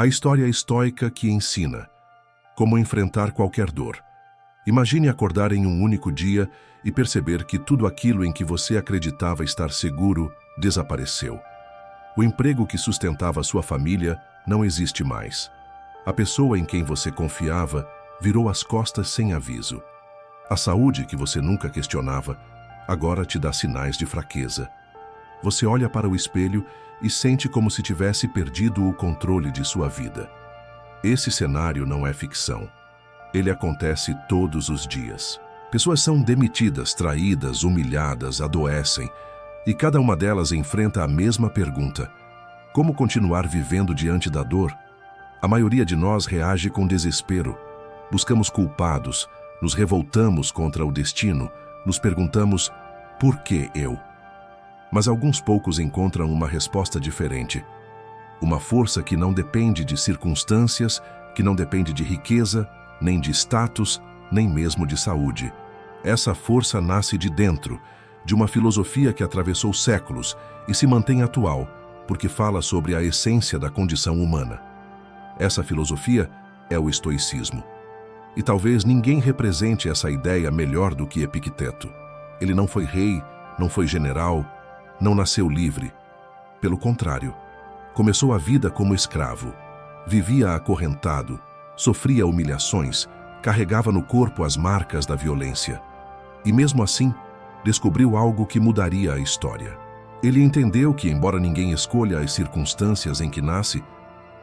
A história estoica que ensina como enfrentar qualquer dor. Imagine acordar em um único dia e perceber que tudo aquilo em que você acreditava estar seguro desapareceu. O emprego que sustentava sua família não existe mais. A pessoa em quem você confiava virou as costas sem aviso. A saúde que você nunca questionava agora te dá sinais de fraqueza. Você olha para o espelho e sente como se tivesse perdido o controle de sua vida. Esse cenário não é ficção. Ele acontece todos os dias. Pessoas são demitidas, traídas, humilhadas, adoecem, e cada uma delas enfrenta a mesma pergunta: como continuar vivendo diante da dor? A maioria de nós reage com desespero. Buscamos culpados, nos revoltamos contra o destino, nos perguntamos: por que eu? Mas alguns poucos encontram uma resposta diferente. Uma força que não depende de circunstâncias, que não depende de riqueza, nem de status, nem mesmo de saúde. Essa força nasce de dentro, de uma filosofia que atravessou séculos e se mantém atual, porque fala sobre a essência da condição humana. Essa filosofia é o estoicismo. E talvez ninguém represente essa ideia melhor do que Epicteto. Ele não foi rei, não foi general, não nasceu livre. Pelo contrário, começou a vida como escravo. Vivia acorrentado, sofria humilhações, carregava no corpo as marcas da violência. E mesmo assim, descobriu algo que mudaria a história. Ele entendeu que, embora ninguém escolha as circunstâncias em que nasce,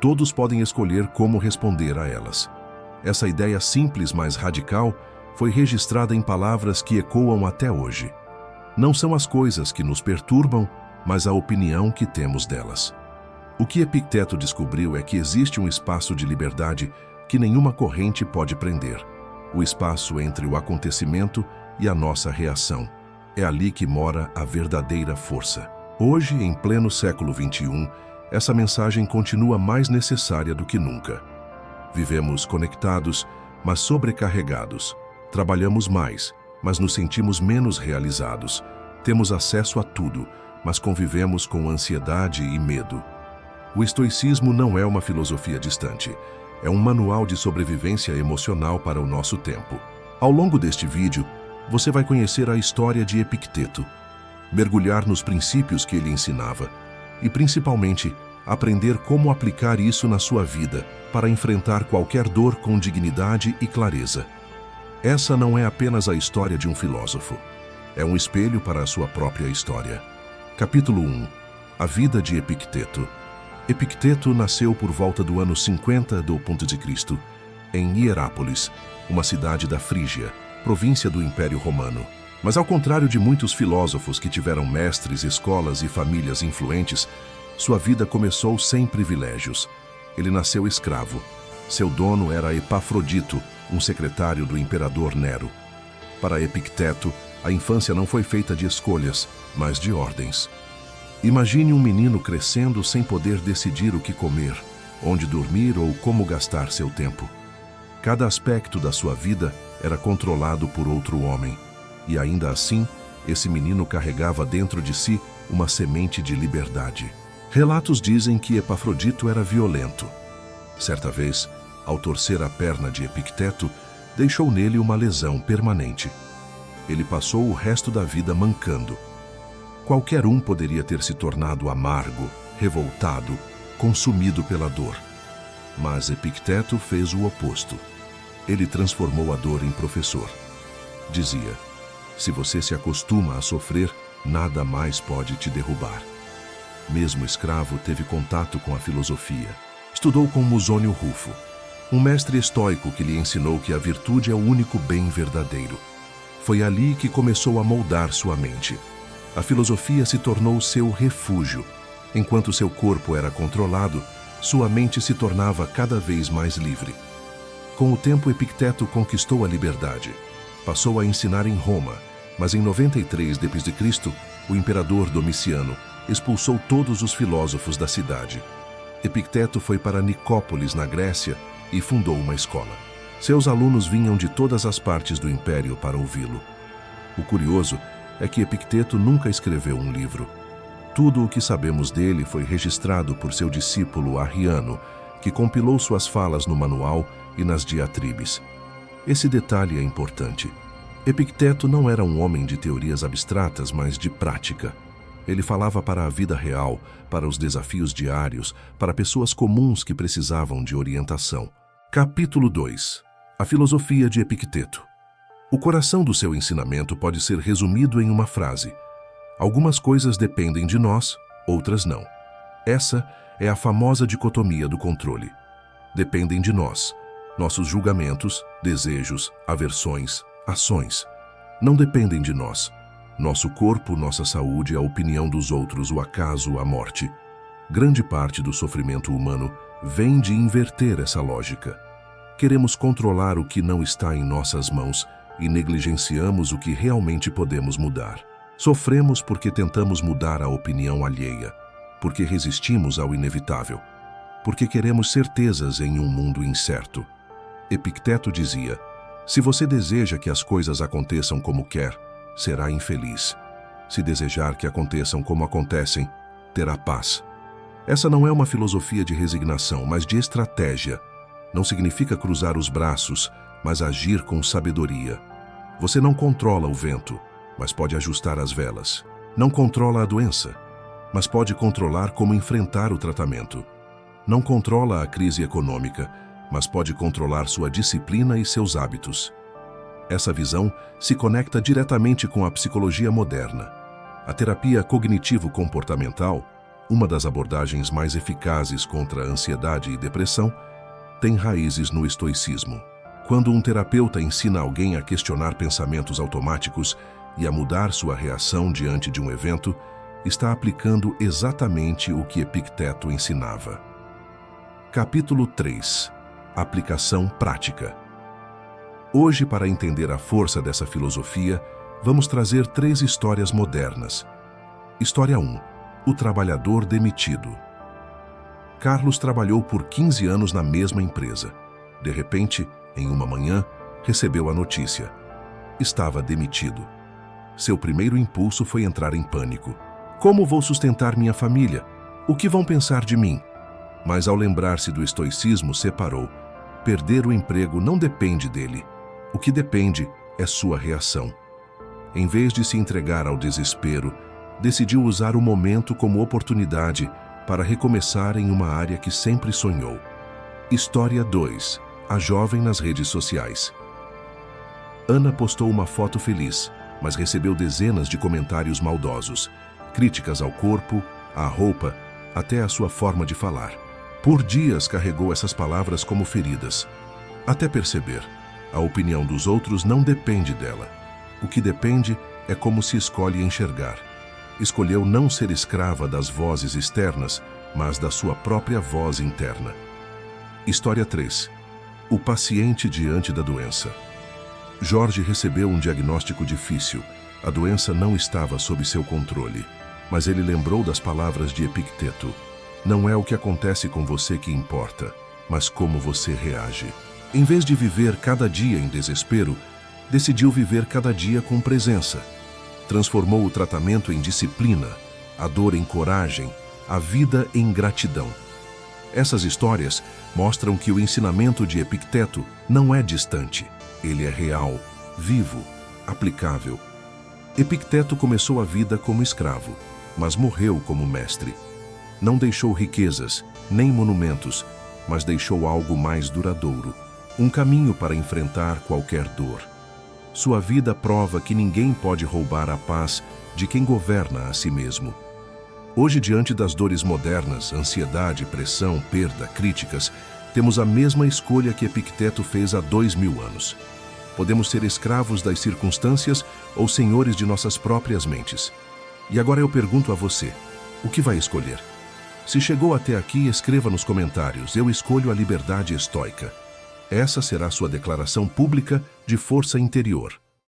todos podem escolher como responder a elas. Essa ideia simples, mas radical, foi registrada em palavras que ecoam até hoje. Não são as coisas que nos perturbam, mas a opinião que temos delas. O que Epicteto descobriu é que existe um espaço de liberdade que nenhuma corrente pode prender. O espaço entre o acontecimento e a nossa reação. É ali que mora a verdadeira força. Hoje, em pleno século XXI, essa mensagem continua mais necessária do que nunca. Vivemos conectados, mas sobrecarregados. Trabalhamos mais, mas nos sentimos menos realizados. Temos acesso a tudo, mas convivemos com ansiedade e medo. O estoicismo não é uma filosofia distante. É um manual de sobrevivência emocional para o nosso tempo. Ao longo deste vídeo, você vai conhecer a história de Epicteto, mergulhar nos princípios que ele ensinava e, principalmente, aprender como aplicar isso na sua vida para enfrentar qualquer dor com dignidade e clareza. Essa não é apenas a história de um filósofo. É um espelho para a sua própria história. Capítulo 1. A vida de Epicteto. Epicteto nasceu por volta do ano 50 d.C., em Hierápolis, uma cidade da Frígia, província do Império Romano. Mas ao contrário de muitos filósofos que tiveram mestres, escolas e famílias influentes, sua vida começou sem privilégios. Ele nasceu escravo. Seu dono era Epafrodito, um secretário do imperador Nero. Para Epicteto, a infância não foi feita de escolhas, mas de ordens. Imagine um menino crescendo sem poder decidir o que comer, onde dormir ou como gastar seu tempo. Cada aspecto da sua vida era controlado por outro homem, e ainda assim, esse menino carregava dentro de si uma semente de liberdade. Relatos dizem que Epafrodito era violento. Certa vez, ao torcer a perna de Epicteto, deixou nele uma lesão permanente. Ele passou o resto da vida mancando. Qualquer um poderia ter se tornado amargo, revoltado, consumido pela dor. Mas Epicteto fez o oposto. Ele transformou a dor em professor. Dizia: se você se acostuma a sofrer, nada mais pode te derrubar. Mesmo escravo, teve contato com a filosofia. Estudou com Musônio Rufo, um mestre estoico que lhe ensinou que a virtude é o único bem verdadeiro. Foi ali que começou a moldar sua mente. A filosofia se tornou seu refúgio. Enquanto seu corpo era controlado, sua mente se tornava cada vez mais livre. Com o tempo, Epicteto conquistou a liberdade. Passou a ensinar em Roma, mas em 93 d.C., o imperador Domiciano expulsou todos os filósofos da cidade. Epicteto foi para Nicópolis, na Grécia, e fundou uma escola. Seus alunos vinham de todas as partes do império para ouvi-lo. O curioso é que Epicteto nunca escreveu um livro. Tudo o que sabemos dele foi registrado por seu discípulo Arriano, que compilou suas falas no manual e nas diatribes. Esse detalhe é importante. Epicteto não era um homem de teorias abstratas, mas de prática. Ele falava para a vida real, para os desafios diários, para pessoas comuns que precisavam de orientação. Capítulo 2. A filosofia de Epicteto. O coração do seu ensinamento pode ser resumido em uma frase: algumas coisas dependem de nós, outras não. Essa é a famosa dicotomia do controle. Dependem de nós, nossos julgamentos, desejos, aversões, ações. Não dependem de nós, nosso corpo, nossa saúde, a opinião dos outros, o acaso, a morte. Grande parte do sofrimento humano vem de inverter essa lógica. Queremos controlar o que não está em nossas mãos e negligenciamos o que realmente podemos mudar. Sofremos porque tentamos mudar a opinião alheia, porque resistimos ao inevitável, porque queremos certezas em um mundo incerto. Epicteto dizia: se você deseja que as coisas aconteçam como quer, será infeliz. Se desejar que aconteçam como acontecem, terá paz. Essa não é uma filosofia de resignação, mas de estratégia. Não significa cruzar os braços, mas agir com sabedoria. Você não controla o vento, mas pode ajustar as velas. Não controla a doença, mas pode controlar como enfrentar o tratamento. Não controla a crise econômica, mas pode controlar sua disciplina e seus hábitos. Essa visão se conecta diretamente com a psicologia moderna. A terapia cognitivo-comportamental, uma das abordagens mais eficazes contra a ansiedade e depressão, tem raízes no estoicismo. Quando um terapeuta ensina alguém a questionar pensamentos automáticos e a mudar sua reação diante de um evento, está aplicando exatamente o que Epicteto ensinava. Capítulo 3. Aplicação prática. Hoje, para entender a força dessa filosofia, vamos trazer 3 histórias modernas. História 1. O trabalhador demitido. Carlos trabalhou por 15 anos na mesma empresa. De repente, em uma manhã, recebeu a notícia: estava demitido. Seu primeiro impulso foi entrar em pânico. Como vou sustentar minha família? O que vão pensar de mim? Mas ao lembrar-se do estoicismo, separou. Perder o emprego não depende dele. O que depende é sua reação. Em vez de se entregar ao desespero, decidiu usar o momento como oportunidade para recomeçar em uma área que sempre sonhou. História 2. A jovem nas redes sociais. Ana postou uma foto feliz, mas recebeu dezenas de comentários maldosos, críticas ao corpo, à roupa, até à sua forma de falar. Por dias carregou essas palavras como feridas, até perceber: a opinião dos outros não depende dela. O que depende é como se escolhe enxergar. Escolheu não ser escrava das vozes externas, mas da sua própria voz interna. História 3. O paciente diante da doença. Jorge recebeu um diagnóstico difícil. A doença não estava sob seu controle. Mas ele lembrou das palavras de Epicteto: não é o que acontece com você que importa, mas como você reage. Em vez de viver cada dia em desespero, decidiu viver cada dia com presença. Transformou o tratamento em disciplina, a dor em coragem, a vida em gratidão. Essas histórias mostram que o ensinamento de Epicteto não é distante. Ele é real, vivo, aplicável. Epicteto começou a vida como escravo, mas morreu como mestre. Não deixou riquezas, nem monumentos, mas deixou algo mais duradouro, um caminho para enfrentar qualquer dor. Sua vida prova que ninguém pode roubar a paz de quem governa a si mesmo. Hoje, diante das dores modernas, ansiedade, pressão, perda, críticas, temos a mesma escolha que Epicteto fez há 2000 anos. Podemos ser escravos das circunstâncias ou senhores de nossas próprias mentes. E agora eu pergunto a você: o que vai escolher? Se chegou até aqui, escreva nos comentários: eu escolho a liberdade estoica. Essa será sua declaração pública de força interior.